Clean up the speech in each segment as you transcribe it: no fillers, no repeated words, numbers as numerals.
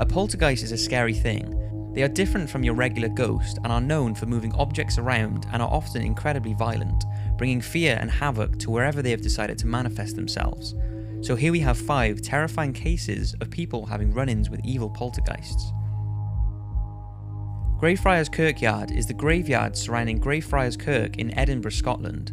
A poltergeist is a scary thing. They are different from your regular ghost and are known for moving objects around and are often incredibly violent, bringing fear and havoc to wherever they have decided to manifest themselves. So here we have 5 terrifying cases of people having run-ins with evil poltergeists. Greyfriars Kirkyard is the graveyard surrounding Greyfriars Kirk in Edinburgh, Scotland.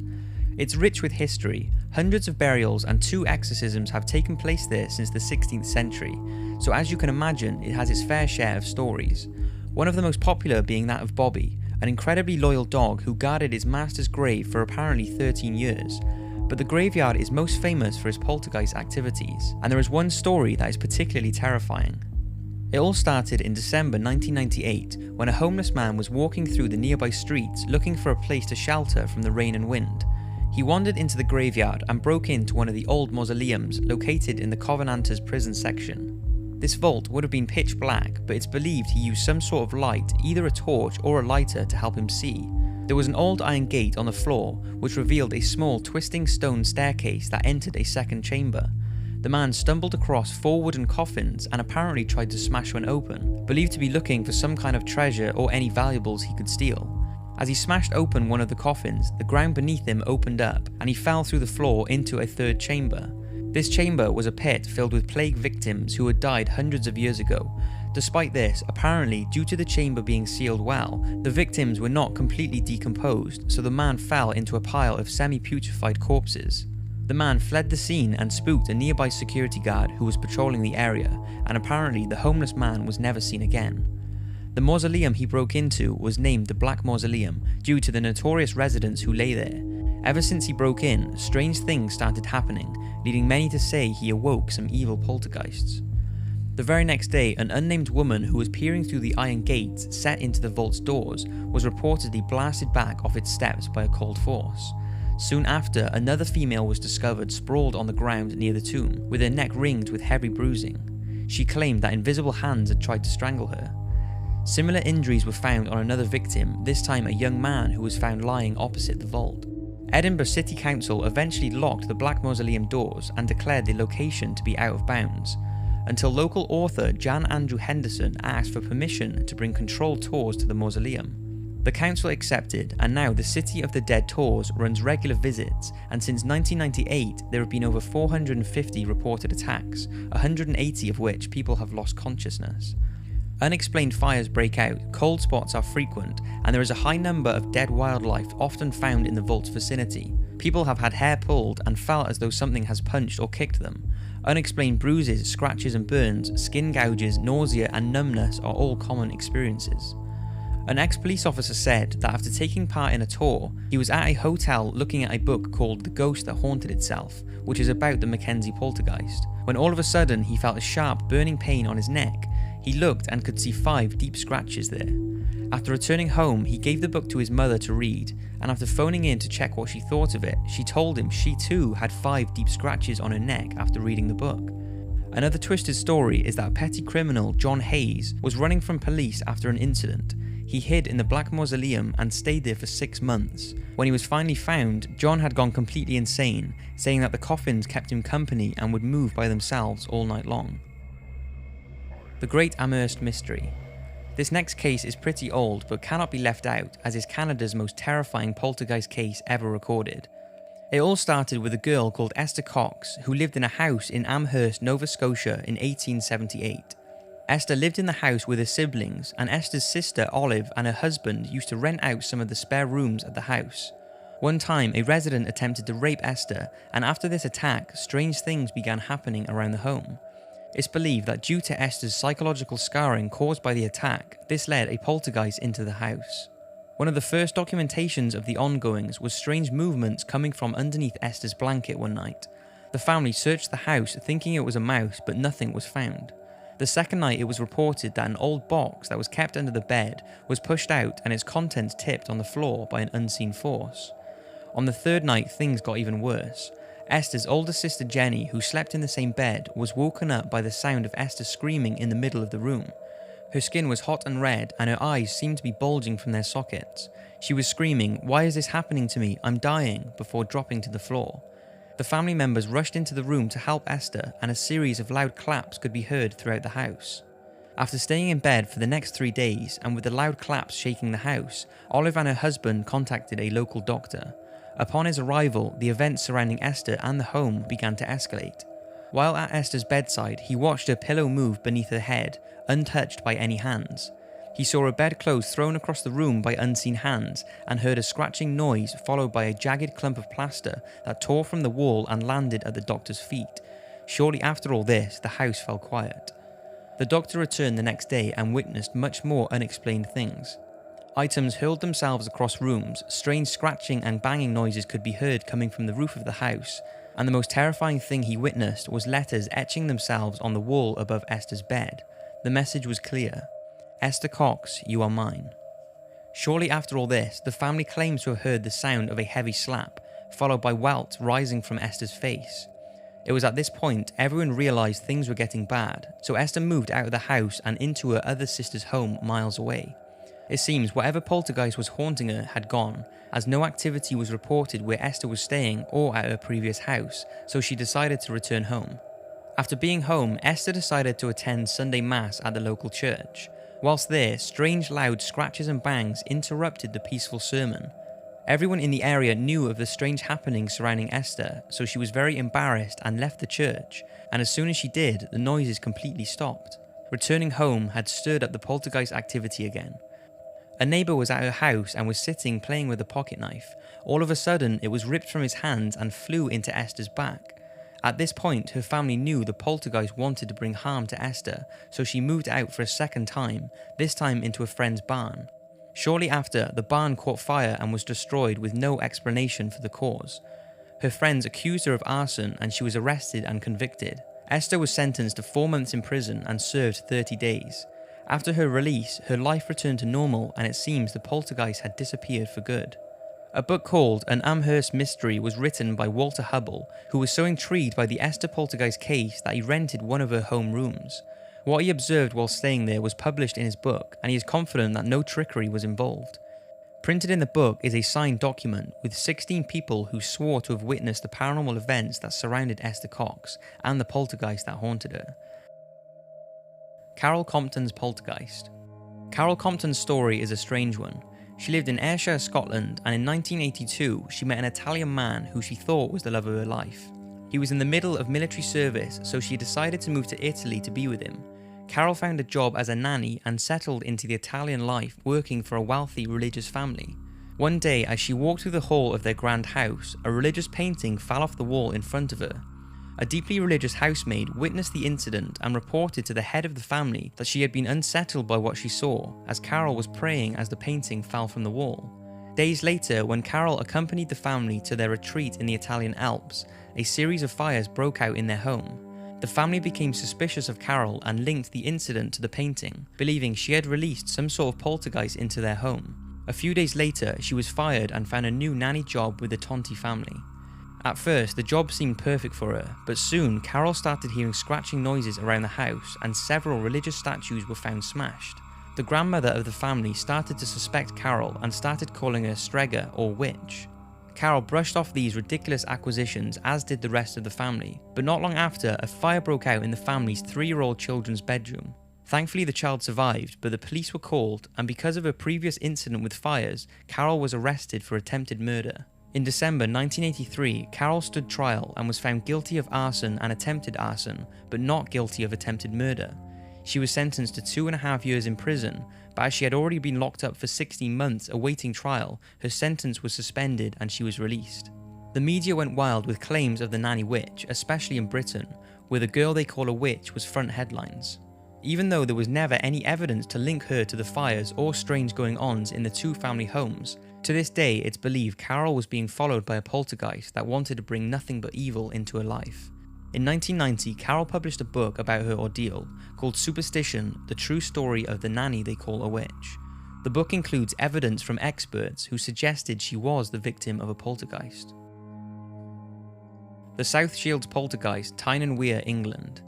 It's rich with history. Hundreds of burials and 2 exorcisms have taken place there since the 16th century, so as you can imagine, it has its fair share of stories. One of the most popular being that of Bobby, an incredibly loyal dog who guarded his master's grave for apparently 13 years. But the graveyard is most famous for its poltergeist activities, and there is one story that is particularly terrifying. It all started in December 1998 when a homeless man was walking through the nearby streets looking for a place to shelter from the rain and wind. He wandered into the graveyard and broke into one of the old mausoleums located in the Covenanters prison section. This vault would have been pitch black, but it's believed he used some sort of light, either a torch or a lighter, to help him see. There was an old iron gate on the floor which revealed a small twisting stone staircase that entered a second chamber. The man stumbled across 4 wooden coffins and apparently tried to smash one open, believed to be looking for some kind of treasure or any valuables he could steal. As he smashed open one of the coffins, the ground beneath him opened up and he fell through the floor into a third chamber. This chamber was a pit filled with plague victims who had died hundreds of years ago. Despite this, apparently due to the chamber being sealed well, the victims were not completely decomposed, so the man fell into a pile of semi-putrefied corpses. The man fled the scene and spooked a nearby security guard who was patrolling the area, and apparently the homeless man was never seen again. The mausoleum he broke into was named the Black Mausoleum due to the notorious residents who lay there. Ever since he broke in, strange things started happening, leading many to say he awoke some evil poltergeists. The very next day, an unnamed woman who was peering through the iron gates set into the vault's doors was reportedly blasted back off its steps by a cold force. Soon after, another female was discovered sprawled on the ground near the tomb, with her neck ringed with heavy bruising. She claimed that invisible hands had tried to strangle her. Similar injuries were found on another victim, this time a young man who was found lying opposite the vault. Edinburgh City Council eventually locked the Black Mausoleum doors and declared the location to be out of bounds, until local author Jan Andrew Henderson asked for permission to bring controlled tours to the mausoleum. The council accepted, and now the City of the Dead tours runs regular visits, and since 1998 there have been over 450 reported attacks, 180 of which people have lost consciousness. Unexplained fires break out, cold spots are frequent, and there is a high number of dead wildlife often found in the vault's vicinity. People have had hair pulled and felt as though something has punched or kicked them. Unexplained bruises, scratches and burns, skin gouges, nausea and numbness are all common experiences. An ex-police officer said that after taking part in a tour, he was at a hotel looking at a book called The Ghost That Haunted Itself, which is about the Mackenzie poltergeist, when all of a sudden he felt a sharp burning pain on his neck. He looked and could see 5 deep scratches there. After returning home, he gave the book to his mother to read, and after phoning in to check what she thought of it, she told him she too had 5 deep scratches on her neck after reading the book. Another twisted story is that petty criminal John Hayes was running from police after an incident. He hid in the Black Mausoleum and stayed there for 6 months. When he was finally found, John had gone completely insane, saying that the coffins kept him company and would move by themselves all night long. The Great Amherst Mystery. This next case is pretty old but cannot be left out, as is Canada's most terrifying poltergeist case ever recorded. It all started with a girl called Esther Cox who lived in a house in Amherst, Nova Scotia in 1878. Esther lived in the house with her siblings, and Esther's sister Olive and her husband used to rent out some of the spare rooms at the house. One time, a resident attempted to rape Esther, and after this attack, strange things began happening around the home. It's believed that due to Esther's psychological scarring caused by the attack, this led a poltergeist into the house. One of the first documentations of the ongoings was strange movements coming from underneath Esther's blanket one night. The family searched the house thinking it was a mouse, but nothing was found. The second night it was reported that an old box that was kept under the bed was pushed out and its contents tipped on the floor by an unseen force. On the third night things got even worse. Esther's older sister Jenny, who slept in the same bed, was woken up by the sound of Esther screaming in the middle of the room. Her skin was hot and red and her eyes seemed to be bulging from their sockets. She was screaming, "Why is this happening to me? I'm dying," before dropping to the floor. The family members rushed into the room to help Esther, and a series of loud claps could be heard throughout the house. After staying in bed for the next 3 days and with the loud claps shaking the house, Olive and her husband contacted a local doctor. Upon his arrival, the events surrounding Esther and the home began to escalate. While at Esther's bedside, he watched her pillow move beneath her head, untouched by any hands. He saw her bedclothes thrown across the room by unseen hands and heard a scratching noise followed by a jagged clump of plaster that tore from the wall and landed at the doctor's feet. Shortly after all this, the house fell quiet. The doctor returned the next day and witnessed much more unexplained things. Items hurled themselves across rooms, strange scratching and banging noises could be heard coming from the roof of the house, and the most terrifying thing he witnessed was letters etching themselves on the wall above Esther's bed. The message was clear: "Esther Cox, you are mine." Shortly after all this, the family claims to have heard the sound of a heavy slap, followed by welts rising from Esther's face. It was at this point everyone realised things were getting bad, so Esther moved out of the house and into her other sister's home miles away. It seems whatever poltergeist was haunting her had gone, as no activity was reported where Esther was staying or at her previous house, so she decided to return home. After being home, Esther decided to attend Sunday Mass at the local church. Whilst there, strange loud scratches and bangs interrupted the peaceful sermon. Everyone in the area knew of the strange happenings surrounding Esther, so she was very embarrassed and left the church, and as soon as she did, the noises completely stopped. Returning home had stirred up the poltergeist activity again. A neighbour was at her house and was sitting playing with a pocket knife. All of a sudden, it was ripped from his hands and flew into Esther's back. At this point, her family knew the poltergeist wanted to bring harm to Esther, so she moved out for a second time, this time into a friend's barn. Shortly after, the barn caught fire and was destroyed with no explanation for the cause. Her friends accused her of arson and she was arrested and convicted. Esther was sentenced to 4 months in prison and served 30 days. After her release, her life returned to normal and it seems the poltergeist had disappeared for good. A book called An Amherst Mystery was written by Walter Hubble, who was so intrigued by the Esther poltergeist case that he rented one of her home rooms. What he observed while staying there was published in his book, and he is confident that no trickery was involved. Printed in the book is a signed document with 16 people who swore to have witnessed the paranormal events that surrounded Esther Cox and the poltergeist that haunted her. Carol Compton's poltergeist. Carol Compton's story is a strange one. She lived in Ayrshire, Scotland, and in 1982 she met an Italian man who she thought was the love of her life. He was in the middle of military service, so she decided to move to Italy to be with him. Carol found a job as a nanny and settled into the Italian life working for a wealthy religious family. One day, as she walked through the hall of their grand house, a religious painting fell off the wall in front of her. A deeply religious housemaid witnessed the incident and reported to the head of the family that she had been unsettled by what she saw, as Carol was praying as the painting fell from the wall. Days later, when Carol accompanied the family to their retreat in the Italian Alps, a series of fires broke out in their home. The family became suspicious of Carol and linked the incident to the painting, believing she had released some sort of poltergeist into their home. A few days later, she was fired and found a new nanny job with the Tonti family. At first, the job seemed perfect for her, but soon Carol started hearing scratching noises around the house and several religious statues were found smashed. The grandmother of the family started to suspect Carol and started calling her Strega or witch. Carol brushed off these ridiculous accusations, as did the rest of the family, but not long after, a fire broke out in the family's 3-year-old children's bedroom. Thankfully, the child survived, but the police were called, and because of a previous incident with fires, Carol was arrested for attempted murder. In December 1983, Carol stood trial and was found guilty of arson and attempted arson, but not guilty of attempted murder. She was sentenced to 2.5 years in prison, but as she had already been locked up for 16 months awaiting trial, her sentence was suspended and she was released. The media went wild with claims of the nanny witch, especially in Britain, where the girl they call a witch was front headlines. Even though there was never any evidence to link her to the fires or strange going-ons in the 2 family homes, to this day it's believed Carol was being followed by a poltergeist that wanted to bring nothing but evil into her life. In 1990, Carol published a book about her ordeal called Superstition: The True Story of the Nanny They Call a Witch. The book includes evidence from experts who suggested she was the victim of a poltergeist. The South Shields Poltergeist, Tyne and Wear, England.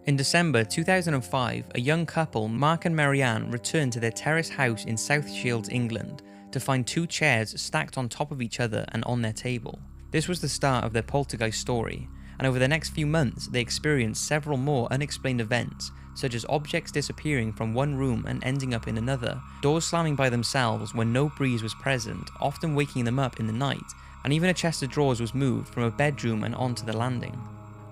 In December 2005, a young couple, Mark and Marianne, returned to their terrace house in South Shields, England, to find 2 chairs stacked on top of each other and on their table. This was the start of their poltergeist story, and over the next few months they experienced several more unexplained events, such as objects disappearing from one room and ending up in another, doors slamming by themselves when no breeze was present, often waking them up in the night, and even a chest of drawers was moved from a bedroom and onto the landing.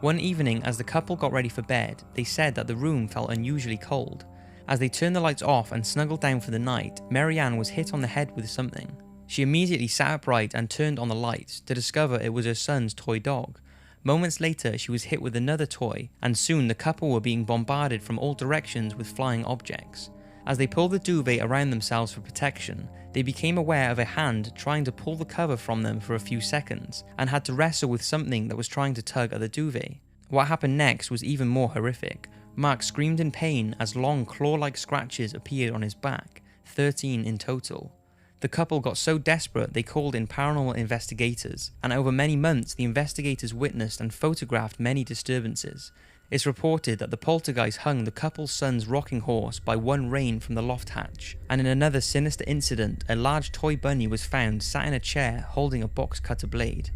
One evening, as the couple got ready for bed, they said that the room felt unusually cold. As they turned the lights off and snuggled down for the night, Mary Ann was hit on the head with something. She immediately sat upright and turned on the lights to discover it was her son's toy dog. Moments later, she was hit with another toy, and soon the couple were being bombarded from all directions with flying objects. As they pulled the duvet around themselves for protection, they became aware of a hand trying to pull the cover from them for a few seconds, and had to wrestle with something that was trying to tug at the duvet. What happened next was even more horrific. Mark screamed in pain as long claw-like scratches appeared on his back, 13 in total. The couple got so desperate they called in paranormal investigators, and over many months the investigators witnessed and photographed many disturbances. It's reported that the poltergeist hung the couple's son's rocking horse by one rein from the loft hatch, and in another sinister incident, a large toy bunny was found sat in a chair holding a box cutter blade.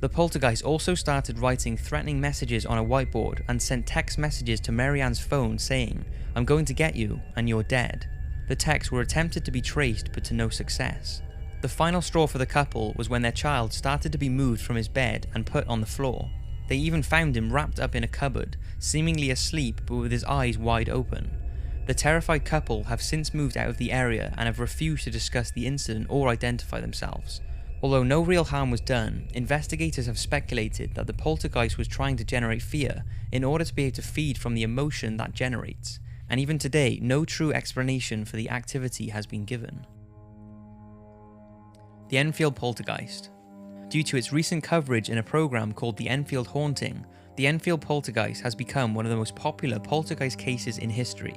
The poltergeist also started writing threatening messages on a whiteboard and sent text messages to Mary Ann's phone saying, "I'm going to get you, and you're dead." The texts were attempted to be traced, but to no success. The final straw for the couple was when their child started to be moved from his bed and put on the floor. They even found him wrapped up in a cupboard, seemingly asleep but with his eyes wide open. The terrified couple have since moved out of the area and have refused to discuss the incident or identify themselves. Although no real harm was done, investigators have speculated that the poltergeist was trying to generate fear in order to be able to feed from the emotion that generates. And even today, no true explanation for the activity has been given. The Enfield Poltergeist. Due to its recent coverage in a program called The Enfield Haunting, the Enfield Poltergeist has become one of the most popular poltergeist cases in history.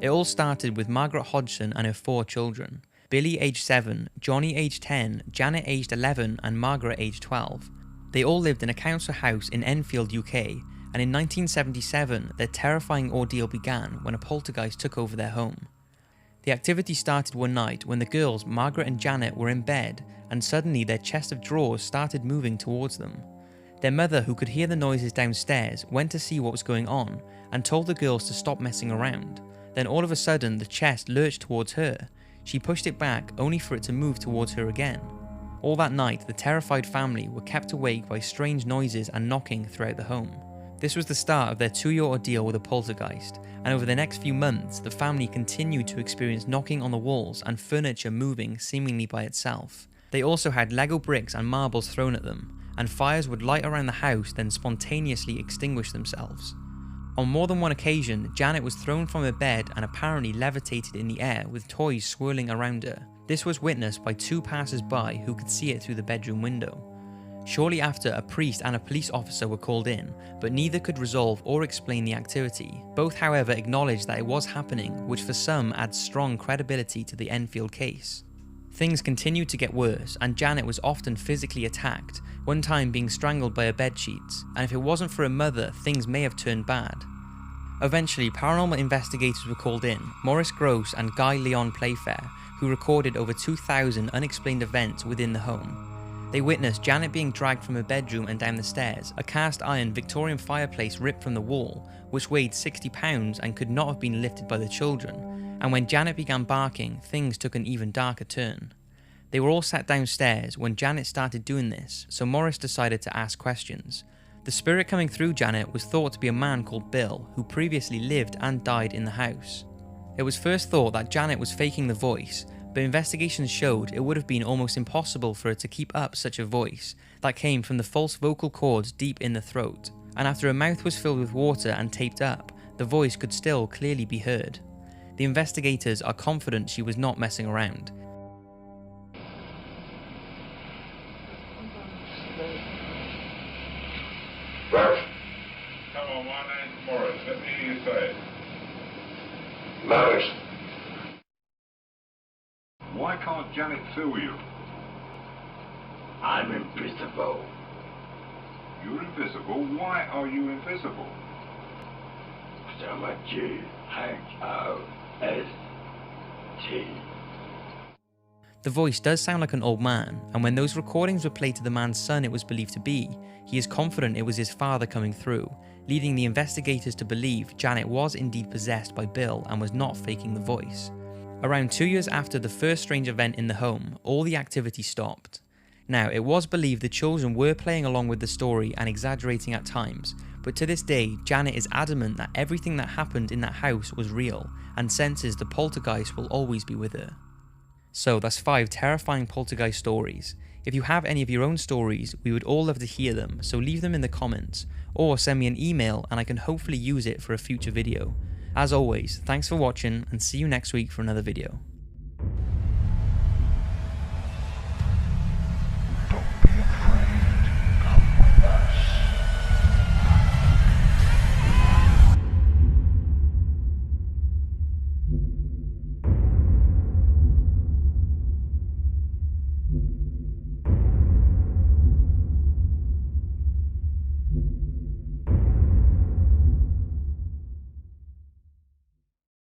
It all started with Margaret Hodgson and her 4 children: Billy aged 7, Johnny aged 10, Janet aged 11, and Margaret aged 12. They all lived in a council house in Enfield, UK, and in 1977, their terrifying ordeal began when a poltergeist took over their home. The activity started one night when the girls, Margaret and Janet, were in bed, and suddenly their chest of drawers started moving towards them. Their mother, who could hear the noises downstairs, went to see what was going on, and told the girls to stop messing around. Then all of a sudden, the chest lurched towards her. She pushed it back, only for it to move towards her again. All that night, the terrified family were kept awake by strange noises and knocking throughout the home. This was the start of their 2-year ordeal with a poltergeist, and over the next few months, the family continued to experience knocking on the walls and furniture moving seemingly by itself. They also had Lego bricks and marbles thrown at them, and fires would light around the house then spontaneously extinguish themselves. On more than one occasion, Janet was thrown from her bed and apparently levitated in the air with toys swirling around her. This was witnessed by 2 passers-by who could see it through the bedroom window. Shortly after, a priest and a police officer were called in, but neither could resolve or explain the activity. Both, however, acknowledged that it was happening, which for some adds strong credibility to the Enfield case. Things continued to get worse, and Janet was often physically attacked, one time being strangled by her bedsheets, and if it wasn't for her mother, things may have turned bad. Eventually, paranormal investigators were called in, Maurice Grosse and Guy Leon Playfair, who recorded over 2,000 unexplained events within the home. They witnessed Janet being dragged from her bedroom and down the stairs, a cast iron Victorian fireplace ripped from the wall, which weighed 60 pounds and could not have been lifted by the children, and when Janet began barking, things took an even darker turn. They were all sat downstairs when Janet started doing this, so Maurice decided to ask questions. The spirit coming through Janet was thought to be a man called Bill, who previously lived and died in the house. It was first thought that Janet was faking the voice, but investigations showed it would have been almost impossible for her to keep up such a voice that came from the false vocal cords deep in the throat, and after her mouth was filled with water and taped up, the voice could still clearly be heard. The investigators are confident she was not messing around. Hello, my name's Morris. Let me hear you say it. Morris. Why can't Janet feel you? I'm invisible. You're invisible? Why are you invisible? So much G-H-O-S-T. The voice does sound like an old man, and when those recordings were played to the man's son it was believed to be, he is confident it was his father coming through, leading the investigators to believe Janet was indeed possessed by Bill and was not faking the voice. Around 2 years after the first strange event in the home, all the activity stopped. Now, it was believed the children were playing along with the story and exaggerating at times, but to this day, Janet is adamant that everything that happened in that house was real, and senses the poltergeist will always be with her. So that's 5 terrifying poltergeist stories. If you have any of your own stories, we would all love to hear them, so leave them in the comments, or send me an email and I can hopefully use it for a future video. As always, thanks for watching and see you next week for another video.